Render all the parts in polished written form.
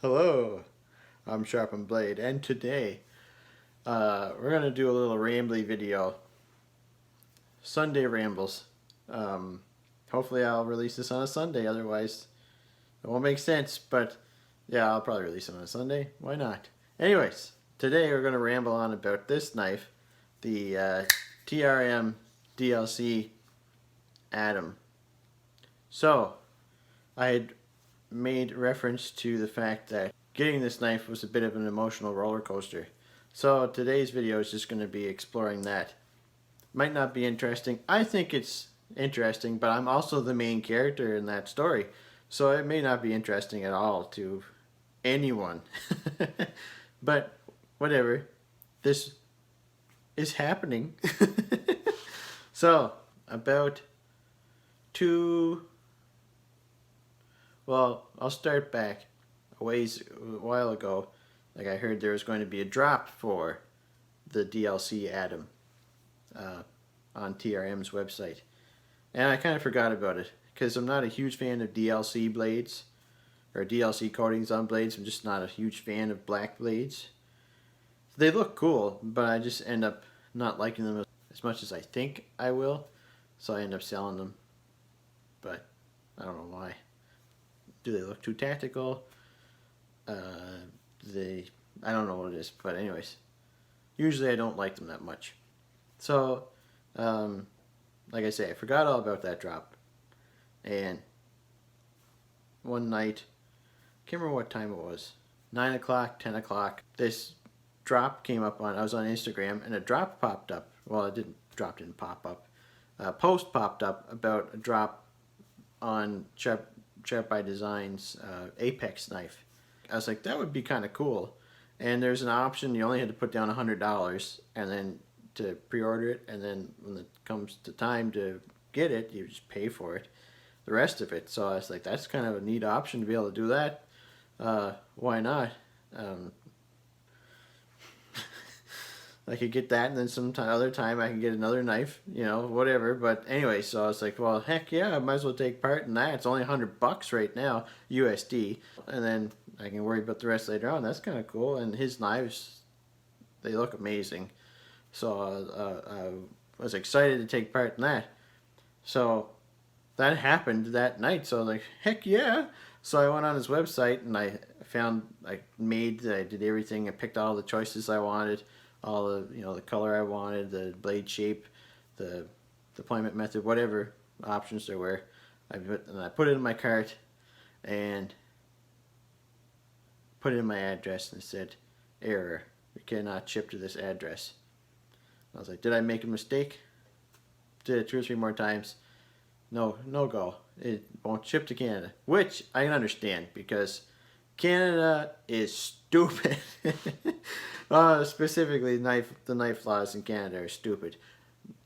Hello, I'm Sharp and Blade, and today we're gonna do a little rambly video. Sunday rambles. Um, Hopefully, I'll release this on a Sunday. Otherwise, it won't make sense. But yeah, I'll probably release it on a Sunday. Why not? Anyways, today we're gonna ramble on about this knife, the TRM DLC Atom. So I had made reference to the fact that getting this knife was a bit of an emotional roller coaster. So today's video is just going to be exploring that. Might not be interesting. I think it's interesting, but I'm also the main character in that story. So it may not be interesting at all to anyone. But whatever. This is happening. So, about two well, I'll start back a while ago. Like I heard there was going to be a drop for the DLC Atom on TRM's website, and I kind of forgot about it because I'm not a huge fan of DLC blades or DLC coatings on blades. I'm just not a huge fan of black blades. They look cool, but I just end up not liking them as much as I think I will, so I end up selling them. But I don't know why. Do they look too tactical? I don't know what it is, but anyways, usually I don't like them that much. So, like I say, I forgot all about that drop, and one night, I can't remember what time it was, 9 o'clock, 10 o'clock. This drop came up on. I was on Instagram, and a drop popped up. Well, it didn't. Drop didn't pop up. A post popped up about a drop on Sharp by Design's Apex knife. I was like, that would be kind of cool. And there's an option, you only had to put down $100 and then to pre-order it, and then when it comes to time to get it, you just pay for it, the rest of it. So I was like, that's kind of a neat option to be able to do that. Why not? I could get that, and then some other time I can get another knife, whatever. But anyway, so I was like, well, heck yeah, I might as well take part in that. It's only $100 right now, USD, and then I can worry about the rest later on. That's kind of cool. And his knives, they look amazing. So I was excited to take part in that. So that happened that night. So I was like, heck yeah. So I went on his website and I did everything. I picked all the choices I wanted, all the color I wanted, the blade shape, the deployment method, whatever options there were. I put it in my cart and put in my address, and it said, error, we cannot ship to this address. I was like, did I make a mistake? Did it 2 or 3 more times. No go. It won't ship to Canada, which I can understand because Canada is stupid. Specifically, the knife laws in Canada are stupid.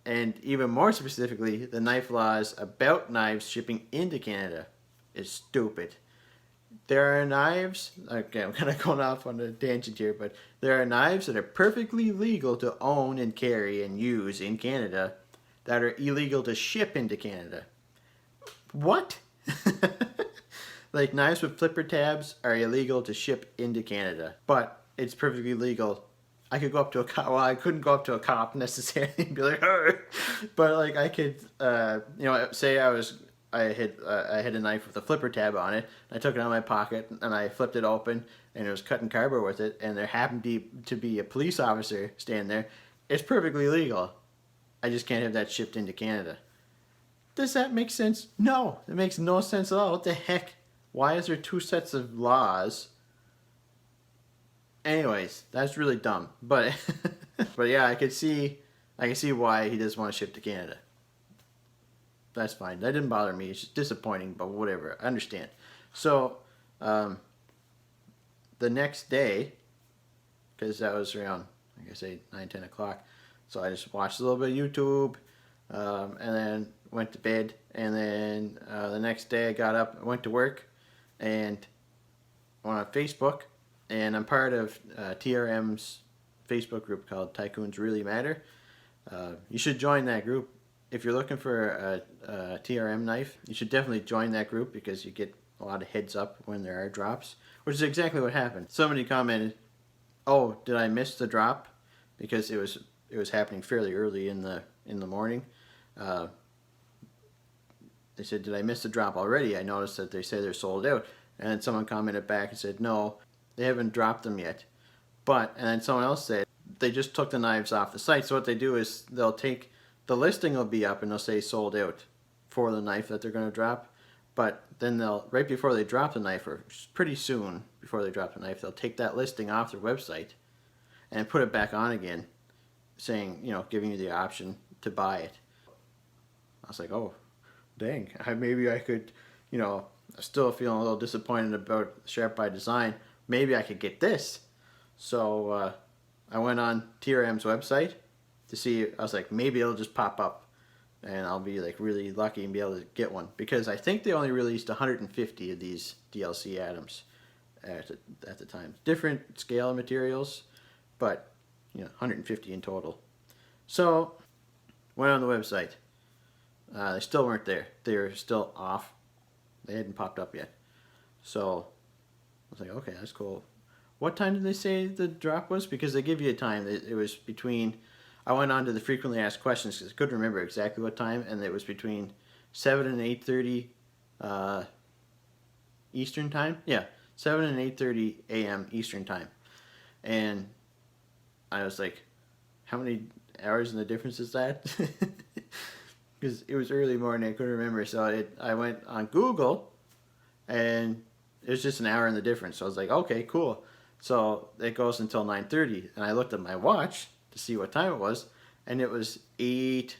And even more specifically, the knife laws about knives shipping into Canada is stupid. There are knives, okay, I'm kind of going off on a tangent here, but there are knives that are perfectly legal to own and carry and use in Canada that are illegal to ship into Canada. What? Like, knives with flipper tabs are illegal to ship into Canada, but it's perfectly legal. I could go up to a cop. Well, I couldn't go up to a cop necessarily and be like, "Arr!" But like I could, say I had a knife with a flipper tab on it. I took it out of my pocket and I flipped it open, and it was cutting cardboard with it. And there happened to be a police officer standing there. It's perfectly legal. I just can't have that shipped into Canada. Does that make sense? No, it makes no sense at all. What the heck? Why is there 2 sets of laws? Anyways, that's really dumb. But but yeah, I can see why he doesn't want to ship to Canada. That's fine. That didn't bother me. It's just disappointing, but whatever. I understand. So the next day, because that was around, like I say, 9, 10 o'clock. So I just watched a little bit of YouTube, and then went to bed. And then the next day I got up, went to work, and went on Facebook. And I'm part of TRM's Facebook group called Tycoons Really Matter. You should join that group. If you're looking for a TRM knife, you should definitely join that group because you get a lot of heads up when there are drops, which is exactly what happened. Somebody commented, "Oh, did I miss the drop?" Because it was happening fairly early in the morning. Uh, they said, "Did I miss the drop already? I noticed that they say they're sold out." And then someone commented back and said, "No, they haven't dropped them yet." But, and then someone else said, they just took the knives off the site. So what they do is they'll take, the listing will be up and they'll say sold out for the knife that they're going to drop. But then they'll, right before they drop the knife, or pretty soon before they drop the knife, they'll take that listing off their website and put it back on again, saying, you know, giving you the option to buy it. I was like, oh, dang, maybe I could, you know, still feeling a little disappointed about Sharp by Design. Maybe I could get this. So I went on TRM's website to see. I was like, maybe it'll just pop up and I'll be like really lucky and be able to get one, because I think they only released 150 of these DLC Adams at the time. Different scale materials, but you know, 150 in total. So went on the website. They still weren't there. They were still off. They hadn't popped up yet. So I was like, okay, that's cool. What time did they say the drop was? Because they give you a time. It was between, I went on to the frequently asked questions because I couldn't remember exactly what time, and it was between 7 and 8:30 Eastern time. Yeah, 7 and 8:30 a.m. Eastern time. And I was like, how many hours in the difference is that? Because it was early morning, I couldn't remember. So I went on Google, and it was just an hour in the difference. So I was like, okay, cool. So it goes until 9:30, and I looked at my watch to see what time it was, and it was 8:50,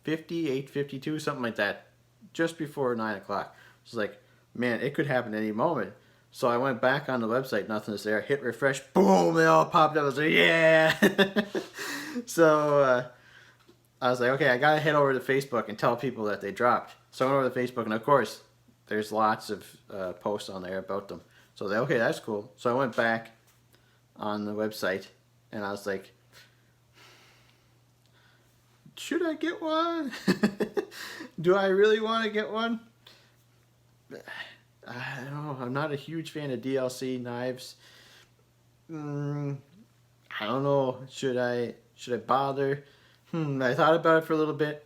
8:52, something like that, just before 9 o'clock. I was like, man, it could happen any moment. So I went back on the website, nothing was there, hit refresh, boom, it all popped up. I was like, yeah! So I was like, okay, I gotta head over to Facebook and tell people that they dropped. So I went over to Facebook, and of course, there's lots of posts on there about them. So okay, that's cool. So I went back on the website, and I was like, should I get one? Do I really want to get one? I don't know. I'm not a huge fan of DLC knives. I don't know. Should I bother? I thought about it for a little bit,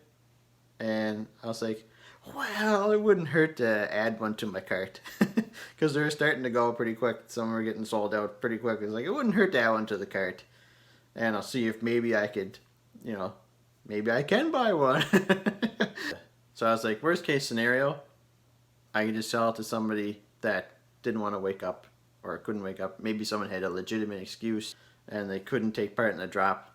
and I was like, well, it wouldn't hurt to add one to my cart, because they're starting to go pretty quick. Some are getting sold out pretty quick. It's like, it wouldn't hurt to add one to the cart, and I'll see if maybe I could, you know, maybe I can buy one. So I was like, worst case scenario, I could just sell it to somebody that didn't want to wake up or couldn't wake up. Maybe someone had a legitimate excuse and they couldn't take part in the drop,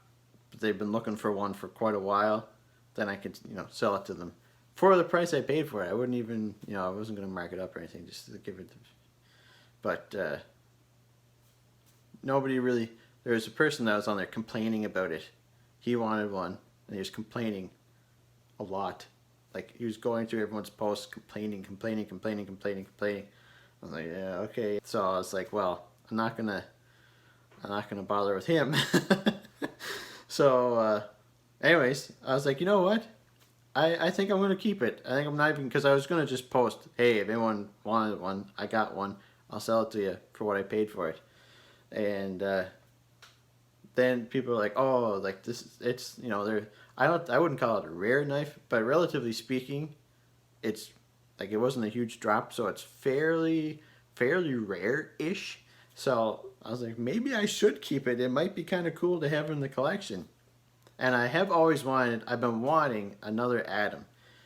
but they've been looking for one for quite a while. Then I could, you know, sell it to them for the price I paid for it. I wouldn't even, you know, I wasn't going to mark it up or anything, just to give it. But nobody really. There was a person that was on there complaining about it. He wanted one, and he was complaining a lot. Like, he was going through everyone's posts, complaining. I was like, yeah, okay. So I was like, well, I'm not gonna bother with him. So, anyways, I was like, you know what? I think I'm gonna keep it. I think I'm not even, because I was gonna just post, hey, if anyone wanted one, I got one. I'll sell it to you for what I paid for it. And then people are like, oh, like it's, you know, I wouldn't call it a rare knife, but relatively speaking, it's like, it wasn't a huge drop, so it's fairly rare-ish. So I was like, maybe I should keep it. It might be kind of cool to have in the collection. And I've been wanting another Atom,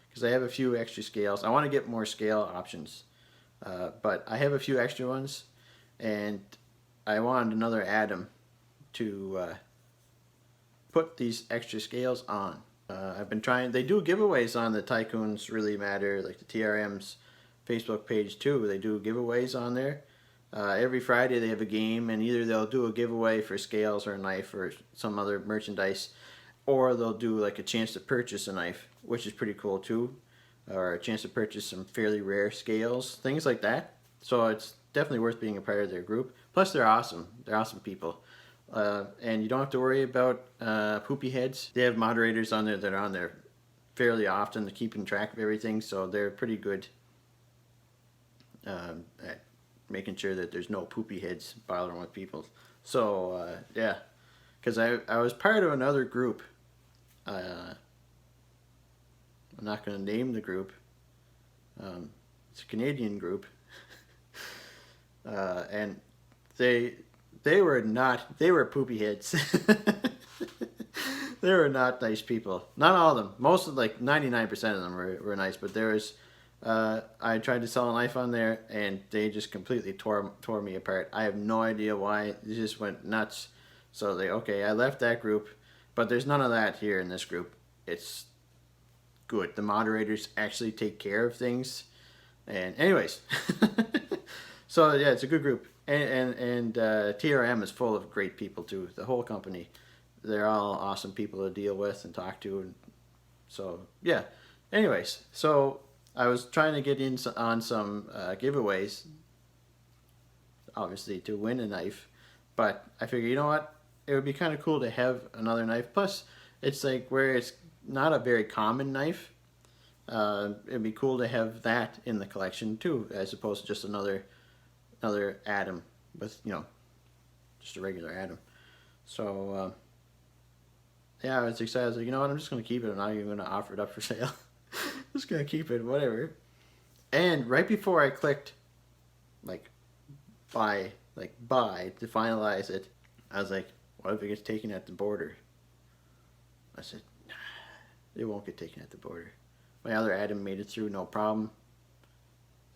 because I have a few extra scales. I want to get more scale options, but I have a few extra ones, and I wanted another Atom to put these extra scales on. I've been trying. They do giveaways on the Tycoons Really Matter, like the TRM's Facebook page too. They do giveaways on there. Every Friday they have a game, and either they'll do a giveaway for scales or a knife or some other merchandise, or they'll do like a chance to purchase a knife, which is pretty cool too, or a chance to purchase some fairly rare scales, things like that. So it's definitely worth being a part of their group. Plus, they're awesome. They're awesome people. And you don't have to worry about poopy heads. They have moderators on there that are on there fairly often to keeping track of everything, so they're pretty good. at making sure that there's no poopy heads bothering with people. So yeah, because I was part of another group. I'm not going to name the group. It's a Canadian group, and they they were poopy heads. They were not nice people. Not all of them. Most of, like 99% of them were nice, but there was I tried to sell a knife on there, and they just completely tore me apart. I have no idea why. They just went nuts. So I left that group, but there's none of that here in this group. It's good. The moderators actually take care of things. And anyways, so yeah, it's a good group, and TRM is full of great people too. The whole company, they're all awesome people to deal with and talk to, and so yeah. Anyways, so I was trying to get in on some giveaways, obviously to win a knife, but I figured, you know what, it would be kind of cool to have another knife. Plus, it's like where it's not a very common knife. It'd be cool to have that in the collection too, as opposed to just another Atom with, just a regular Atom. So yeah, I was excited. I was like, you know what, I'm just gonna keep it. I'm not even gonna offer it up for sale. Just gonna keep it, whatever. And right before I clicked buy to finalize it, I was like, what if it gets taken at the border? I said, nah, it won't get taken at the border. My other Atom made it through no problem.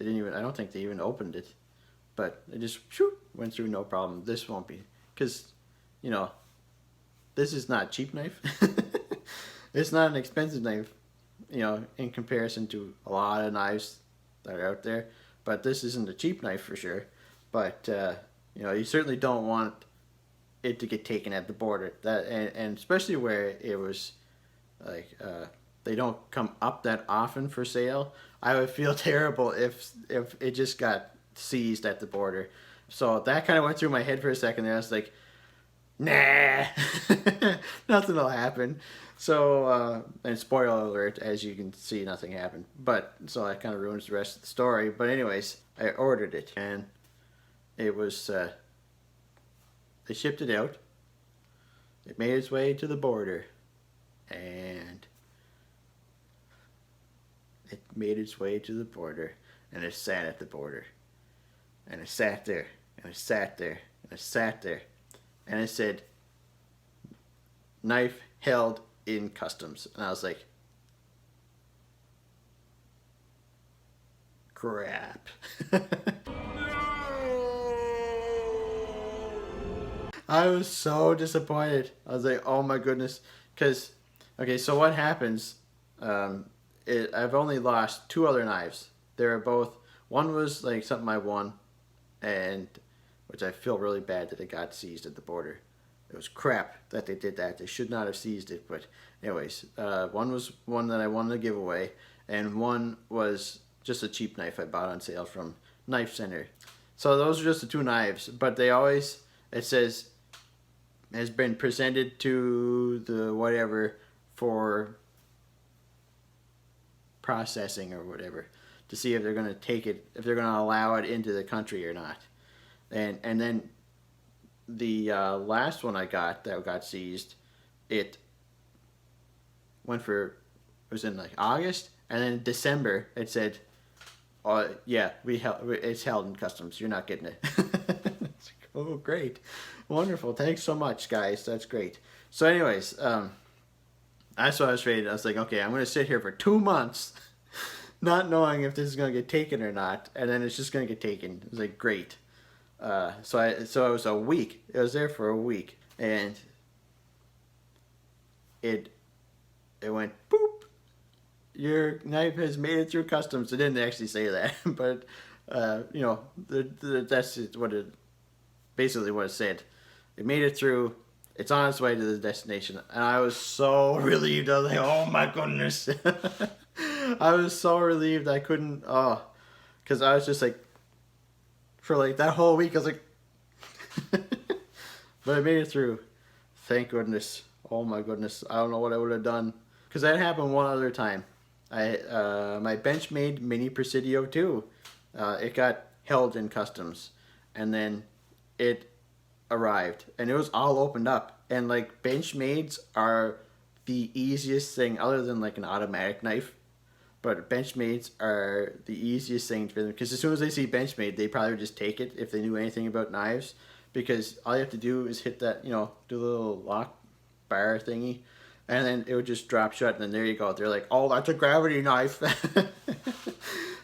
I don't think they even opened it, but it just went through no problem. This won't be, because this is not a cheap knife. It's not an expensive knife, in comparison to a lot of knives that are out there. But this isn't a cheap knife for sure. But you certainly don't want it to get taken at the border. And especially where it was they don't come up that often for sale. I would feel terrible if it just got seized at the border. So that kind of went through my head for a second there. I was like, nah, nothing will happen. So, and spoiler alert, as you can see, nothing happened. But, so that kind of ruins the rest of the story. But anyways, I ordered it, and it was, they shipped it out. It made its way to the border, and it made its way to the border, and it sat at the border. And it sat there, and it sat there, and it sat there. And it said, knife held in customs. And I was like, crap. I was so disappointed. I was like, oh my goodness. Because, okay, so what happens, I've only lost 2 other knives. They're both, one was like something I won, and which I feel really bad that it got seized at the border. It was crap that they did that. They should not have seized it. But anyways, one was one that I won the giveaway, and one was just a cheap knife I bought on sale from Knife Center. So those are just the 2 knives, but they always, it says, has been presented to the whatever for processing or whatever, to see if they're going to take it, if they're going to allow it into the country or not. And then the last one I got that got seized, it was in like August, and then in December it said, oh yeah, it's held in customs, you're not getting it. It's like, oh great, wonderful, thanks so much guys, that's great. So anyways, that's what I was ready. I was like, okay, I'm going to sit here for 2 months not knowing if this is going to get taken or not, and then it's just going to get taken. It was like, great. So it was a week. It was there for a week, and it went boop. Your knife has made it through customs. It didn't actually say that, but that's what it basically what it said. It made it through. It's on its way to the destination, and I was so relieved. I was like, oh my goodness. I was so relieved. I couldn't. Because I was just like, for like that whole week, I was like, but I made it through. Thank goodness. Oh my goodness. I don't know what I would have done. Because that happened one other time. My Benchmade Mini Presidio too. It got held in customs, and then it arrived, and it was all opened up. And like Benchmades are the easiest thing, other than like an automatic knife. But Benchmades are the easiest thing for them, because as soon as they see Benchmade, they probably would just take it if they knew anything about knives. Because all you have to do is hit that, do the little lock bar thingy, and then it would just drop shut, and then there you go. They're like, oh, that's a gravity knife.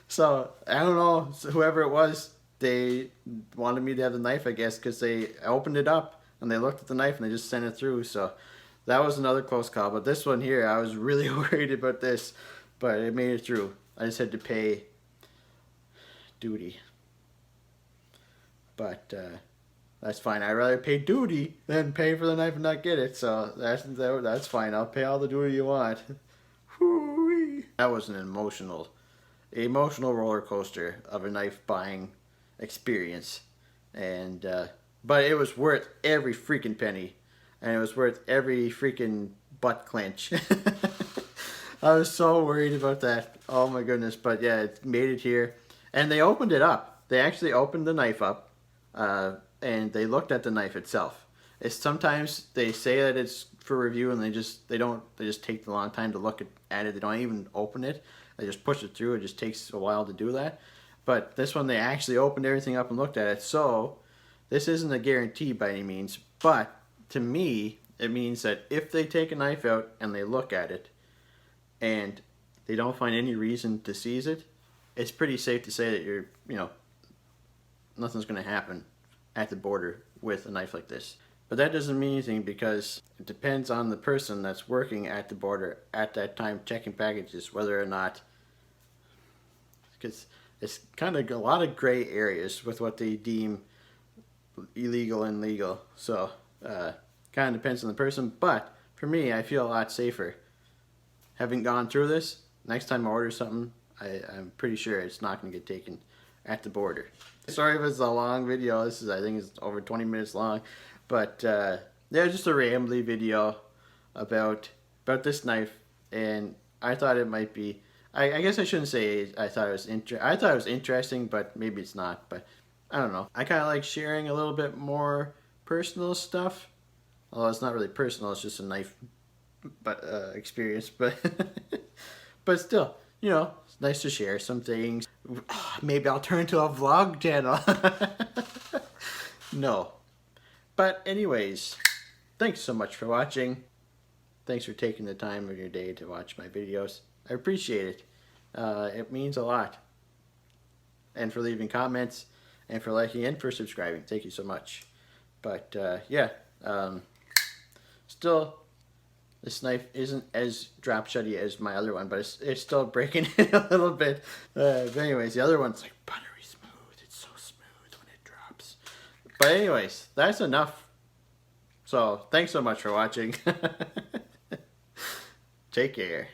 So I don't know, whoever it was, they wanted me to have the knife, I guess, because they opened it up and they looked at the knife and they just sent it through. So that was another close call. But this one here, I was really worried about this, but it made it through. I just had to pay duty. But that's fine. I'd rather pay duty than pay for the knife and not get it. So that's fine. I'll pay all the duty you want. That was an emotional roller coaster of a knife buying experience, and but it was worth every freaking penny, and it was worth every freaking butt clench. I was so worried about that. Oh my goodness. But yeah, it made it here, and they opened it up. They actually opened the knife up, and they looked at the knife itself. Sometimes they say that it's for review, and they just take the long time to look at it. They don't even open it. They just push it through. It just takes a while to do that. But this one, they actually opened everything up and looked at it. So this isn't a guarantee by any means. But to me, it means that if they take a knife out and they look at it and they don't find any reason to seize it, it's pretty safe to say that nothing's going to happen at the border with a knife like this. But that doesn't mean anything, because it depends on the person that's working at the border at that time checking packages, whether or not, because it's kind of a lot of gray areas with what they deem illegal and legal. So kind of depends on the person. But for me, I feel a lot safer having gone through this. Next time I order something, I'm pretty sure it's not going to get taken at the border. Sorry if it's a long video. I think it's over 20 minutes long. But yeah, just a rambly video about this knife, and I thought it might be. I guess I shouldn't say I thought it was interesting, but maybe it's not. But I don't know. I kind of like sharing a little bit more personal stuff. Although it's not really personal, it's just a knife, experience. But but still, it's nice to share some things. Maybe I'll turn to a vlog channel. No. But anyways, thanks so much for watching. Thanks for taking the time of your day to watch my videos. I appreciate it. It means a lot. And for leaving comments, and for liking, and for subscribing. Thank you so much. But yeah, still, this knife isn't as drop shutty as my other one, but it's still breaking it a little bit. But anyways, the other one's like buttery smooth. It's so smooth when it drops. But anyways, that's enough. So thanks so much for watching. Take care.